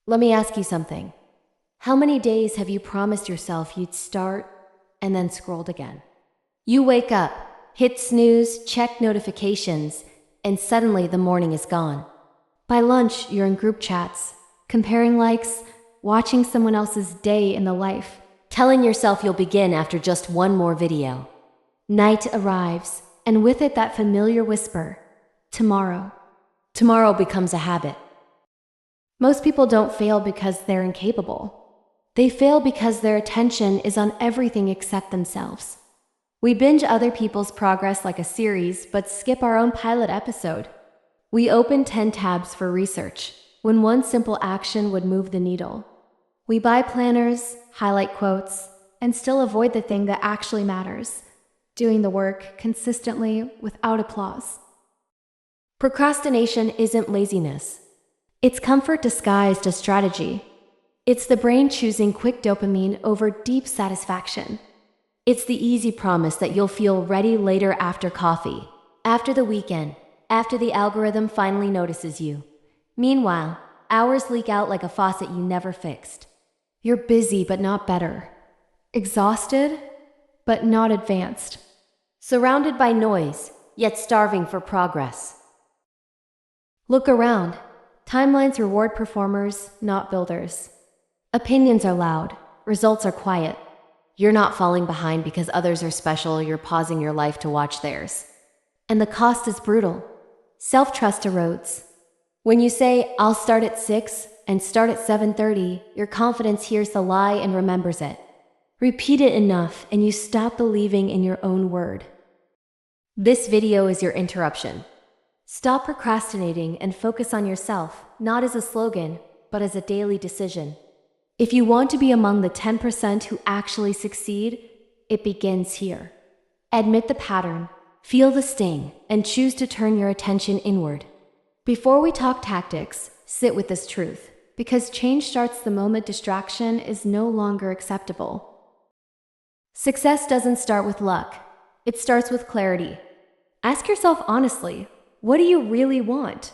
Let me ask you something. How many days have you promised yourself you'd start and then scrolled again? You wake up, hit snooze, check notifications, and suddenly the morning is gone. By lunch, you're in group chats, comparing likes, watching someone else's day in the life, telling yourself you'll begin after just one more video. Night arrives, and with it that familiar whisper, tomorrow. Tomorrow becomes a habit. Most people don't fail because they're incapable. They fail because their attention is on everything except themselves. We binge other people's progress like a series, but skip our own pilot episode. We open 10 tabs for research, when one simple action would move the needle. We buy planners, highlight quotes, and still avoid the thing that actually matters, doing the work consistently without applause. Procrastination isn't laziness. It's comfort disguised as strategy. It's the brain choosing quick dopamine over deep satisfaction. It's the easy promise that you'll feel ready later after coffee, after the weekend, after the algorithm finally notices you. Meanwhile, hours leak out like a faucet you never fixed. You're busy but not better. Exhausted but not advanced. Surrounded by noise, yet starving for progress. Look around. Timelines reward performers, not builders. Opinions are loud, results are quiet. You're not falling behind because others are special, you're pausing your life to watch theirs. And the cost is brutal. Self-trust erodes. When you say, I'll start at 6 and start at 7:30, your confidence hears the lie and remembers it. Repeat it enough and you stop believing in your own word. This video is your interruption. Stop procrastinating and focus on yourself, not as a slogan, but as a daily decision. If you want to be among the 10% who actually succeed, it begins here. Admit the pattern, feel the sting, and choose to turn your attention inward. Before we talk tactics, sit with this truth, because change starts the moment distraction is no longer acceptable. Success doesn't start with luck. It starts with clarity. Ask yourself honestly, what do you really want?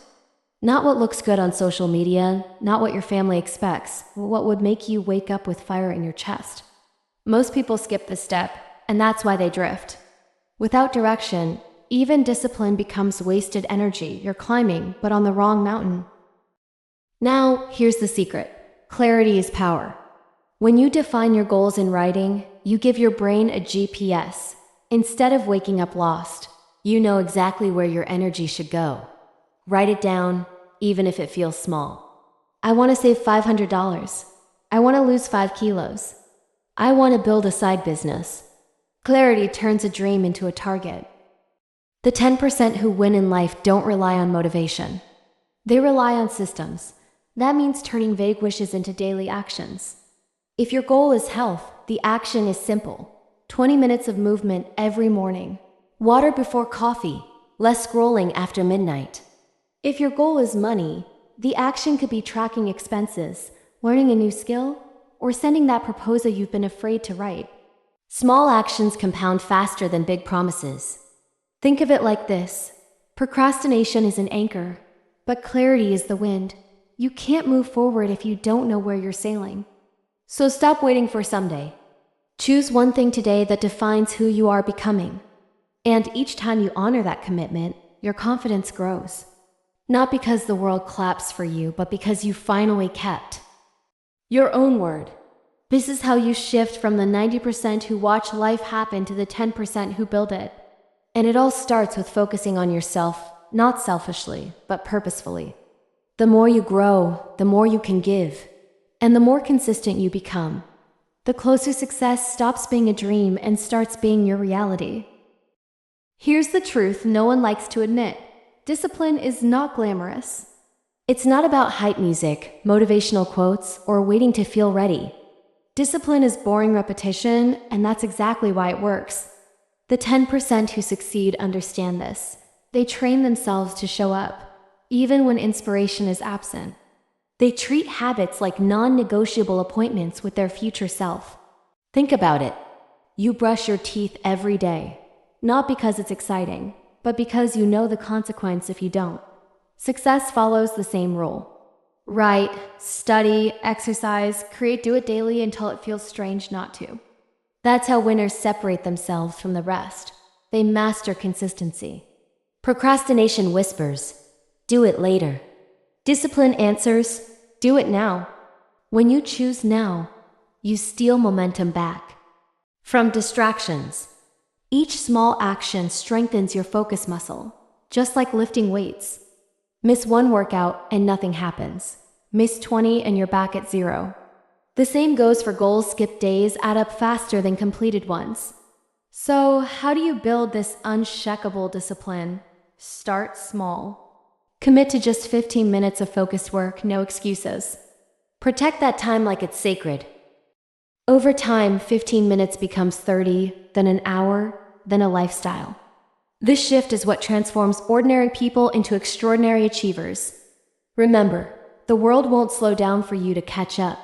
Not what looks good on social media, not what your family expects, but what would make you wake up with fire in your chest. Most people skip this step, and that's why they drift. Without direction, even discipline becomes wasted energy. You're climbing, but on the wrong mountain. Now, here's the secret. Clarity is power. When you define your goals in writing, you give your brain a GPS. Instead of waking up lost, you know exactly where your energy should go. Write it down, even if it feels small. I want to save $500. I want to lose 5 kilos. I want to build a side business. Clarity turns a dream into a target. The 10% who win in life don't rely on motivation. They rely on systems. That means turning vague wishes into daily actions. If your goal is health, the action is simple. 20 minutes of movement every morning. Water before coffee. Less scrolling after midnight. If your goal is money, the action could be tracking expenses, learning a new skill, or sending that proposal you've been afraid to write. Small actions compound faster than big promises. Think of it like this. Procrastination is an anchor, but clarity is the wind. You can't move forward if you don't know where you're sailing. So stop waiting for someday. Choose one thing today that defines who you are becoming. And each time you honor that commitment, your confidence grows. Not because the world claps for you, but because you finally kept your own word. This is how you shift from the 90% who watch life happen to the 10% who build it. And it all starts with focusing on yourself, not selfishly, but purposefully. The more you grow, the more you can give. And the more consistent you become, the closer success stops being a dream and starts being your reality. Here's the truth no one likes to admit. Discipline is not glamorous. It's not about hype music, motivational quotes, or waiting to feel ready. Discipline is boring repetition, and that's exactly why it works. The 10% who succeed understand this. They train themselves to show up, even when inspiration is absent. They treat habits like non-negotiable appointments with their future self. Think about it. You brush your teeth every day, not because it's exciting, but because you know the consequence if you don't. Success follows the same rule. Write, study, exercise, do it daily until it feels strange not to. That's how winners separate themselves from the rest. They master consistency. Procrastination whispers, do it later. Discipline answers, do it now. When you choose now, you steal momentum back. From distractions. Each small action strengthens your focus muscle, just like lifting weights. Miss one workout and nothing happens. Miss 20 and you're back at 0. The same goes for goals. Skipped days add up faster than completed ones. So, how do you build this unshakable discipline? Start small. Commit to just 15 minutes of focused work, no excuses. Protect that time like it's sacred. Over time, 15 minutes becomes 30, then an hour, then a lifestyle. This shift is what transforms ordinary people into extraordinary achievers. Remember, the world won't slow down for you to catch up.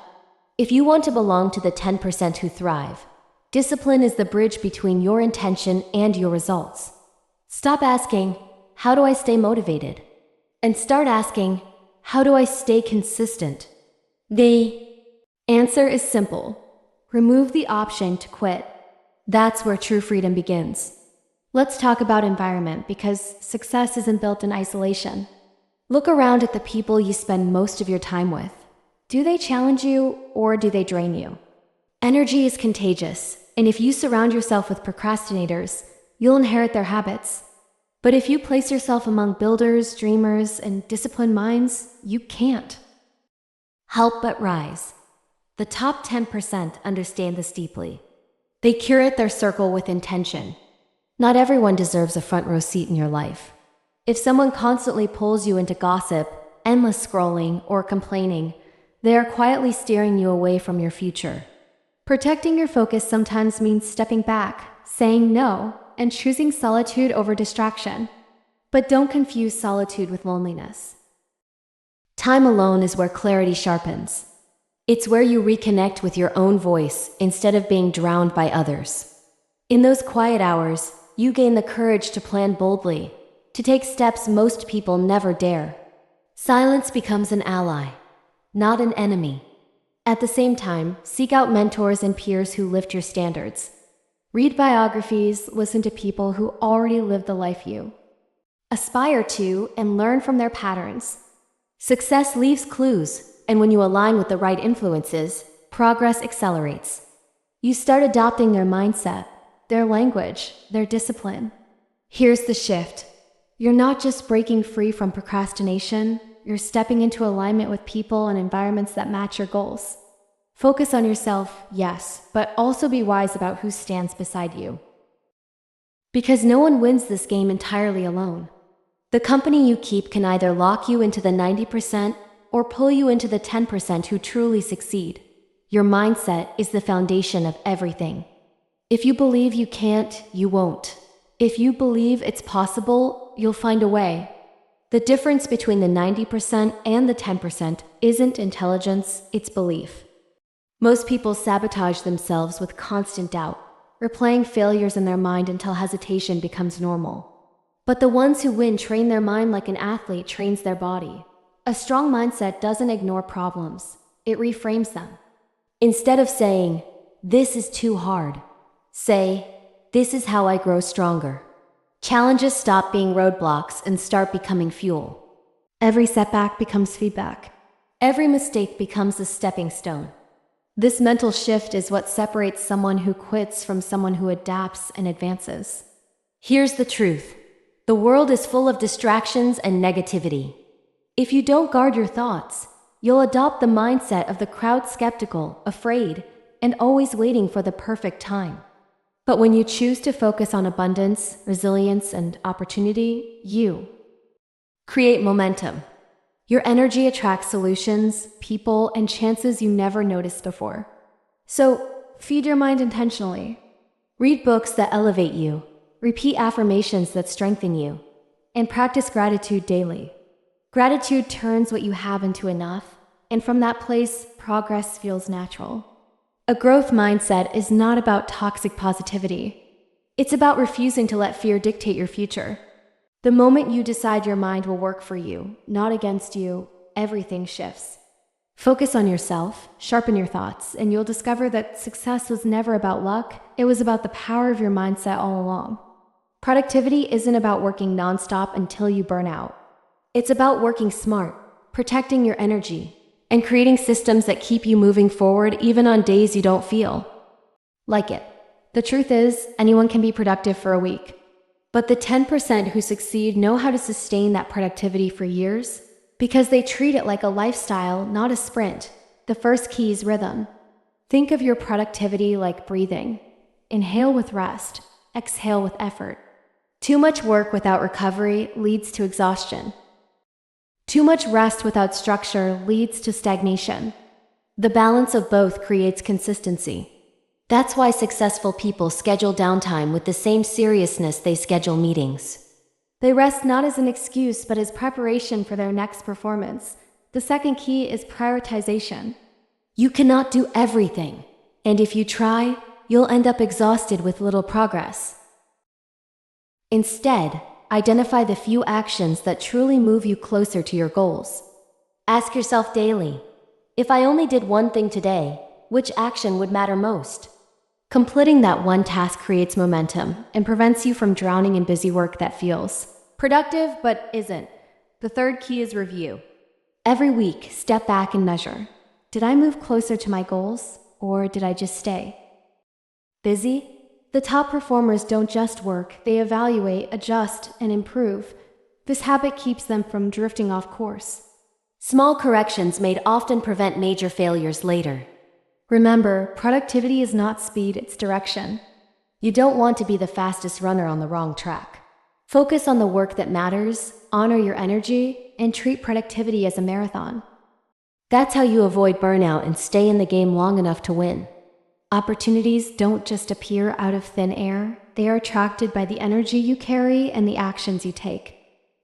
If you want to belong to the 10% who thrive, discipline is the bridge between your intention and your results. Stop asking, how do I stay motivated? And start asking, how do I stay consistent? The answer is simple. Remove the option to quit. That's where true freedom begins. Let's talk about environment, because success isn't built in isolation. Look around at the people you spend most of your time with. Do they challenge you or do they drain you? Energy is contagious, and if you surround yourself with procrastinators, you'll inherit their habits. But if you place yourself among builders, dreamers, and disciplined minds, you can't help but rise. The top 10% understand this deeply. They curate their circle with intention. Not everyone deserves a front row seat in your life. If someone constantly pulls you into gossip, endless scrolling, or complaining, they are quietly steering you away from your future. Protecting your focus sometimes means stepping back, saying no, and choosing solitude over distraction. But don't confuse solitude with loneliness. Time alone is where clarity sharpens. It's where you reconnect with your own voice instead of being drowned by others. In those quiet hours, you gain the courage to plan boldly, to take steps most people never dare. Silence becomes an ally, not an enemy. At the same time, seek out mentors and peers who lift your standards. Read biographies, listen to people who already lived the life you aspire to, and learn from their patterns. Success leaves clues, and when you align with the right influences, progress accelerates. You start adopting their mindset, their language, their discipline. Here's the shift. You're not just breaking free from procrastination, you're stepping into alignment with people and environments that match your goals. Focus on yourself, yes, but also be wise about who stands beside you. Because no one wins this game entirely alone. The company you keep can either lock you into the 90% or pull you into the 10% who truly succeed. Your mindset is the foundation of everything. If you believe you can't, you won't. If you believe it's possible, you'll find a way. The difference between the 90% and the 10% isn't intelligence, it's belief. Most people sabotage themselves with constant doubt, replaying failures in their mind until hesitation becomes normal. But the ones who win train their mind like an athlete trains their body. A strong mindset doesn't ignore problems, it reframes them. Instead of saying, "This is too hard," say, "This is how I grow stronger." Challenges stop being roadblocks and start becoming fuel. Every setback becomes feedback. Every mistake becomes a stepping stone. This mental shift is what separates someone who quits from someone who adapts and advances. Here's the truth. The world is full of distractions and negativity. If you don't guard your thoughts, you'll adopt the mindset of the crowd, skeptical, afraid, and always waiting for the perfect time. But when you choose to focus on abundance, resilience, and opportunity, you create momentum. Your energy attracts solutions, people, and chances you never noticed before. So, feed your mind intentionally. Read books that elevate you, repeat affirmations that strengthen you, and practice gratitude daily. Gratitude turns what you have into enough, and from that place, progress feels natural. A growth mindset is not about toxic positivity. It's about refusing to let fear dictate your future. The moment you decide your mind will work for you, not against you, everything shifts. Focus on yourself, sharpen your thoughts, and you'll discover that success was never about luck, it was about the power of your mindset all along. Productivity isn't about working nonstop until you burn out. It's about working smart, protecting your energy, and creating systems that keep you moving forward even on days you don't feel like it. The truth is, anyone can be productive for a week. But the 10% who succeed know how to sustain that productivity for years because they treat it like a lifestyle, not a sprint. The first key is rhythm. Think of your productivity like breathing. Inhale with rest, exhale with effort. Too much work without recovery leads to exhaustion. Too much rest without structure leads to stagnation. The balance of both creates consistency. That's why successful people schedule downtime with the same seriousness they schedule meetings. They rest not as an excuse but as preparation for their next performance. The second key is prioritization. You cannot do everything, and if you try, you'll end up exhausted with little progress. Instead, identify the few actions that truly move you closer to your goals. Ask yourself daily, if I only did one thing today, which action would matter most? Completing that one task creates momentum and prevents you from drowning in busy work that feels productive but isn't. The third key is review. Every week, step back and measure. Did I move closer to my goals, or did I just stay busy? The top performers don't just work, they evaluate, adjust, and improve. This habit keeps them from drifting off course. Small corrections made often prevent major failures later. Remember, productivity is not speed, it's direction. You don't want to be the fastest runner on the wrong track. Focus on the work that matters, honor your energy, and treat productivity as a marathon. That's how you avoid burnout and stay in the game long enough to win. Opportunities don't just appear out of thin air, they are attracted by the energy you carry and the actions you take.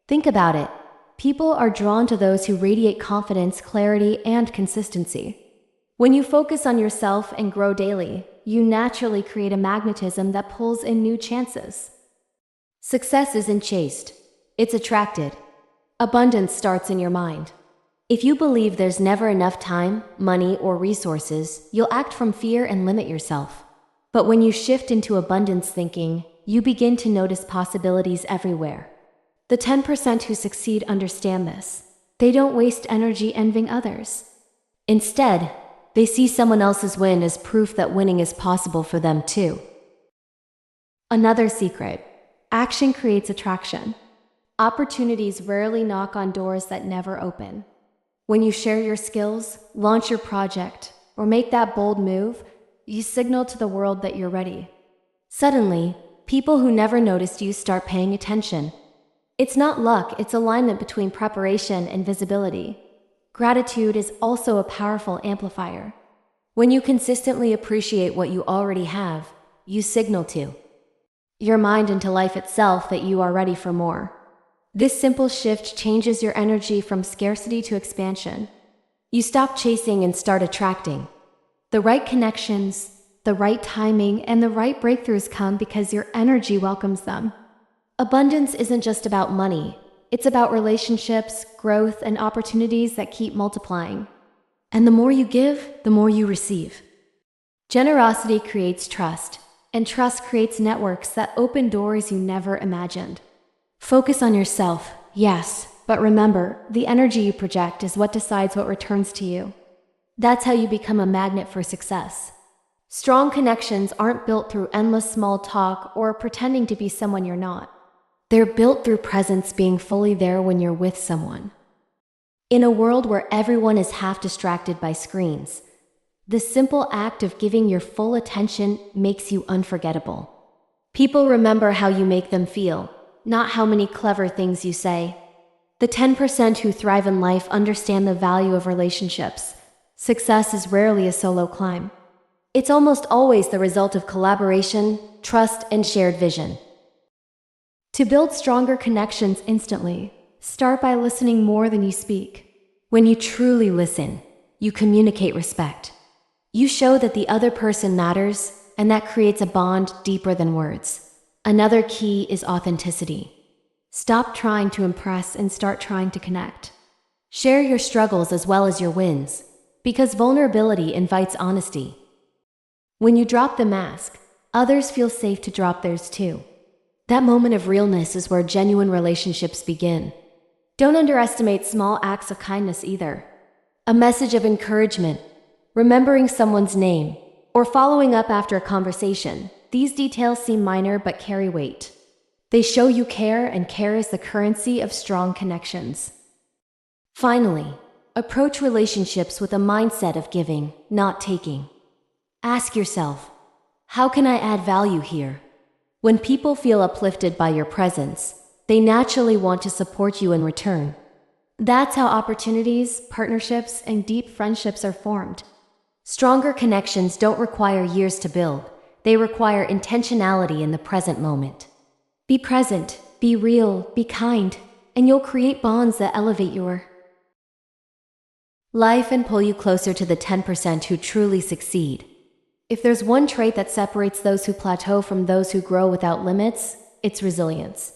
Think about it. People are drawn to those who radiate confidence, clarity, and consistency. When you focus on yourself and grow daily, you naturally create a magnetism that pulls in new chances. Success isn't chased, it's attracted. Abundance starts in your mind. If you believe there's never enough time, money, or resources, you'll act from fear and limit yourself. But when you shift into abundance thinking, you begin to notice possibilities everywhere. The 10% who succeed understand this. They don't waste energy envying others. Instead, they see someone else's win as proof that winning is possible for them too. Another secret: action creates attraction. Opportunities rarely knock on doors that never open. When you share your skills, launch your project, or make that bold move, you signal to the world that you're ready. Suddenly, people who never noticed you start paying attention. It's not luck, it's alignment between preparation and visibility. Gratitude is also a powerful amplifier. When you consistently appreciate what you already have, you signal to your mind and to life itself that you are ready for more. This simple shift changes your energy from scarcity to expansion. You stop chasing and start attracting. The right connections, the right timing, and the right breakthroughs come because your energy welcomes them. Abundance isn't just about money. It's about relationships, growth, and opportunities that keep multiplying. And the more you give, the more you receive. Generosity creates trust, and trust creates networks that open doors you never imagined. Focus on yourself, yes, but remember, the energy you project is what decides what returns to you. That's how you become a magnet for success. Strong connections aren't built through endless small talk or pretending to be someone you're not. They're built through presence, being fully there when you're with someone. In a world where everyone is half distracted by screens, the simple act of giving your full attention makes you unforgettable. People remember how you make them feel, not how many clever things you say. The 10% who thrive in life understand the value of relationships. Success is rarely a solo climb. It's almost always the result of collaboration, trust, and shared vision. To build stronger connections instantly, start by listening more than you speak. When you truly listen, you communicate respect. You show that the other person matters, and that creates a bond deeper than words. Another key is authenticity. Stop trying to impress and start trying to connect. Share your struggles as well as your wins, because vulnerability invites honesty. When you drop the mask, others feel safe to drop theirs too. That moment of realness is where genuine relationships begin. Don't underestimate small acts of kindness either. A message of encouragement, remembering someone's name, or following up after a conversation. These details seem minor but carry weight. They show you care, and care is the currency of strong connections. Finally, approach relationships with a mindset of giving, not taking. Ask yourself, how can I add value here? When people feel uplifted by your presence, they naturally want to support you in return. That's how opportunities, partnerships, and deep friendships are formed. Stronger connections don't require years to build. They require intentionality in the present moment. Be present, be real, be kind, and you'll create bonds that elevate your life and pull you closer to the 10% who truly succeed. If there's one trait that separates those who plateau from those who grow without limits, it's resilience.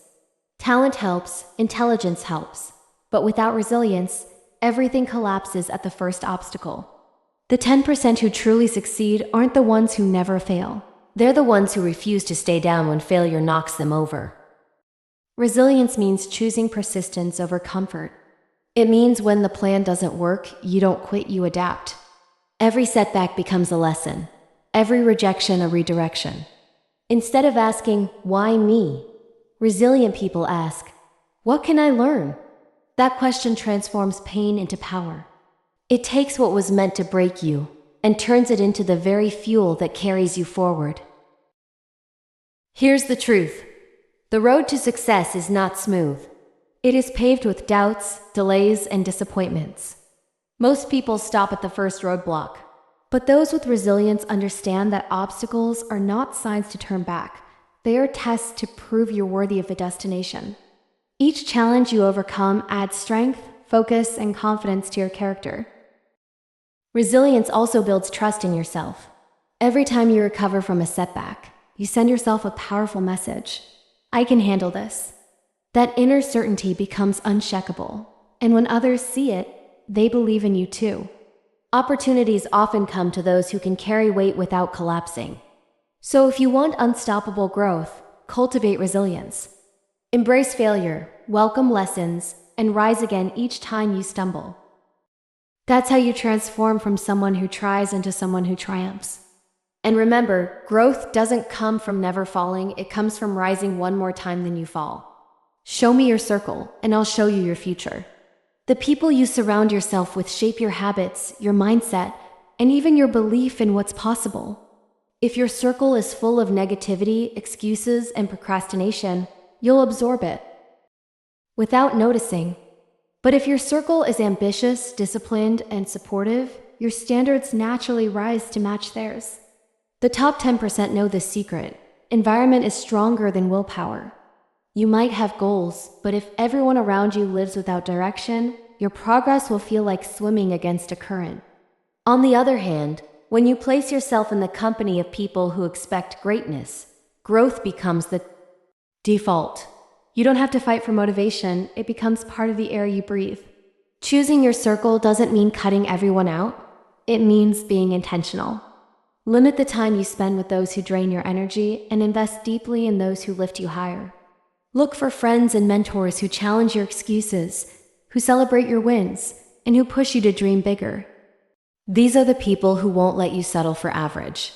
Talent helps, intelligence helps, but without resilience, everything collapses at the first obstacle. The 10% who truly succeed aren't the ones who never fail. They're the ones who refuse to stay down when failure knocks them over. Resilience means choosing persistence over comfort. It means when the plan doesn't work, you don't quit, you adapt. Every setback becomes a lesson. Every rejection a redirection. Instead of asking, why me? Resilient people ask, what can I learn? That question transforms pain into power. It takes what was meant to break you and turns it into the very fuel that carries you forward. Here's the truth. The road to success is not smooth. It is paved with doubts, delays, and disappointments. Most people stop at the first roadblock, but those with resilience understand that obstacles are not signs to turn back. They are tests to prove you're worthy of the destination. Each challenge you overcome adds strength, focus, and confidence to your character. Resilience also builds trust in yourself. Every time you recover from a setback, you send yourself a powerful message. I can handle this. That inner certainty becomes unshakable, and when others see it, they believe in you too. Opportunities often come to those who can carry weight without collapsing. So if you want unstoppable growth, cultivate resilience. Embrace failure, welcome lessons, and rise again each time you stumble. That's how you transform from someone who tries into someone who triumphs. And remember, growth doesn't come from never falling, it comes from rising one more time than you fall. Show me your circle, and I'll show you your future. The people you surround yourself with shape your habits, your mindset, and even your belief in what's possible. If your circle is full of negativity, excuses, and procrastination, you'll absorb it without noticing. But if your circle is ambitious, disciplined, and supportive, your standards naturally rise to match theirs. The top 10% know this secret. Environment is stronger than willpower. You might have goals, but if everyone around you lives without direction, your progress will feel like swimming against a current. On the other hand, when you place yourself in the company of people who expect greatness, growth becomes the default. You don't have to fight for motivation, it becomes part of the air you breathe. Choosing your circle doesn't mean cutting everyone out, it means being intentional. Limit the time you spend with those who drain your energy and invest deeply in those who lift you higher. Look for friends and mentors who challenge your excuses, who celebrate your wins, and who push you to dream bigger. These are the people who won't let you settle for average.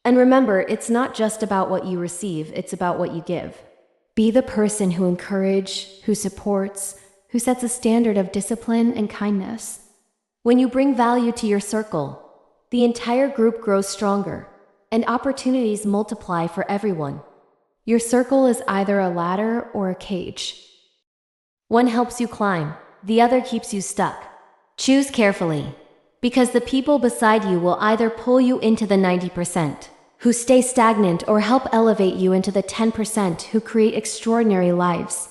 And remember, it's not just about what you receive, it's about what you give. Be the person who encourages, who supports, who sets a standard of discipline and kindness. When you bring value to your circle, the entire group grows stronger, and opportunities multiply for everyone. Your circle is either a ladder or a cage. One helps you climb, the other keeps you stuck. Choose carefully, because the people beside you will either pull you into the 90%, who stay stagnant, or help elevate you into the 10% who create extraordinary lives.